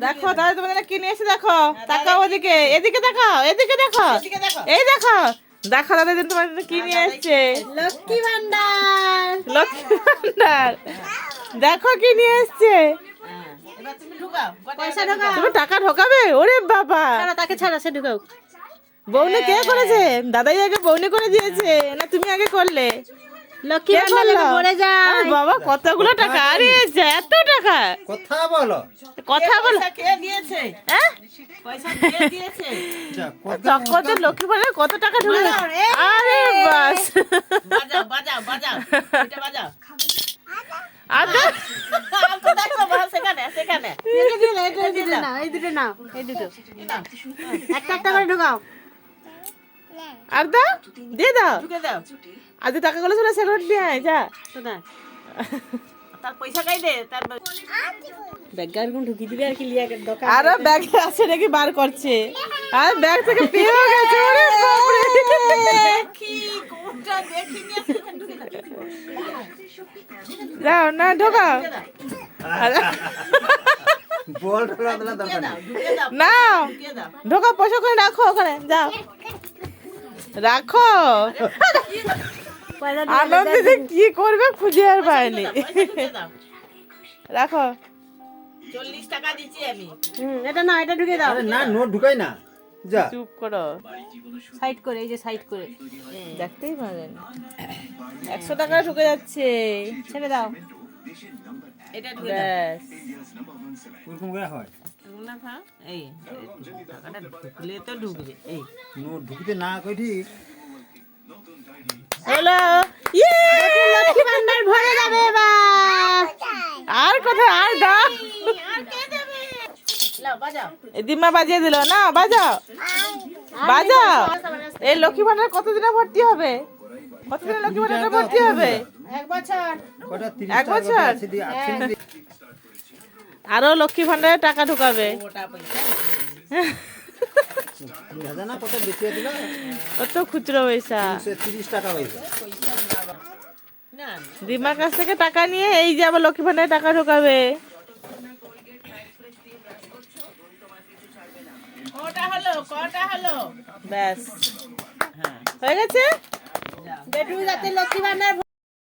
দেখো দাদা তোমাদের কি নিয়ে এসে দেখো, তাকাও ওদিকে, এদিকে দেখাও, এদিকে দেখো, এই দেখো দেখো দাদা তোমার জন্য কি নিয়ে এসছে। লক্ষ্মী ভান্ডার। লক্ষ্মী ভান্ডার দেখো কি নিয়ে এসছে। এবার তুমি ঢুকাও, পয়সা ঢোকাও। তুমি টাকা ঢোকাবে? ওরে বাবা, ছাড়া তাকে ছাড়া, সে ঢুকাও। বউনি কে করেছে? দাদাই আগে বউনি করে দিয়েছে না তুমি আগে করলে? লক্ষ্মী কে ভান্ডার করলো? যেন ভরে আরে যায়। বাবা কতগুলো টাকা, আরে এত টাকা, কথা বলো। কথা বল। পয়সা কে দিয়েছে? হ্যাঁ পয়সা কে দিয়েছে? যা, কথা চক্করতে লক্ষ্মী ভান্ডার কত টাকা ঢুকে? আরে বাস, বাজাও বাজাও বাজাও, এটা বাজাও। আরে তো দেখো বাবা, সেখানে সেখানে এই দুটো নাও, এই দুটো নাও, এই দুটো নাও, এই দুটো। একটা একটা করে ঢুকাও। আর দাও, দিয়ে দাও। ঢুকে দাও। আজ টাকাগুলো ছিল সেগুলো দিয়ে আয় যা। কোথায়? তার পয়সা কাই দে, তার ব্যাগগার কোন ঢুকি দিবে আর কি লিয়া দোকান। আরো ব্যাগ আছে নাকি বার করছে, আর ব্যাগ থেকে পেয়েও গেছে। ওরে বাপরে, দেখি কোনটা দেখি নিয়ে ঢুকে দাও। যাও না ঢোকাও। বল ঢোলা দিলা দরকার নেই। ঢুকে দাও না ঢুকে দাও। ঢোকা, পয়সা করে রাখো ওখানে, যাও রাখো। পয়সা আনন্দিতে কি করবে খুঁজে আর পায়নি। পয়সা ঢুকে দাও। রাখো। 40 টাকা দিচ্ছি আমি। এটা না, এটা ঢুকে দাও। আরে না, নোট ঢুকাই না। যা। চুপ করো, সাইড করে, এই যে সাইড করে দেখতেই পারেন 100 টাকা ঢুকে যাচ্ছে। ছেড়ে দাও। এটা ঢুকে দাও। ব্যাস, ওরকম করে হয়। না খা, এই টাকাটা ঢুকলে তো ঢুকবে। এই নোট ঢুকিতে না কই ঠিক। হলো। ইয়ে! লক্ষ্মী ভান্ডার ভরে যাবে এবার। আর কোথায়? আর দাও। আর কে দেবে? লাও বাজাও। এই দিম্মা বাজিয়ে দিল না, বাজাও বাজাও। এই লক্ষ্মী ভান্ডার কতদিনে ভর্তি হবে? কতদিনে লক্ষ্মী ভান্ডারটা ভর্তি হবে? 1 বছর। কটা 30 এক টাকা বছর? করে আছে দিয়ে আছে না দিয়ে। আরো লক্ষ্মী ভান্ডারে টাকা ঢুকাবে। ওটা পয়সা। 2000 না কত বেশি দিল? কত খুচরো পয়সা। 30 টাকা হইছে। না দিম্মার কাছ থেকে টাকা নিয়ে এই যে আবার লক্ষ্মী ভান্ডারে টাকা ঢুকাবে। কটা হলো? ব্যাস হ্যাঁ হয়ে গেছে। যাও। বেডরুম যাতে লক্ষ্মী ভান্ডার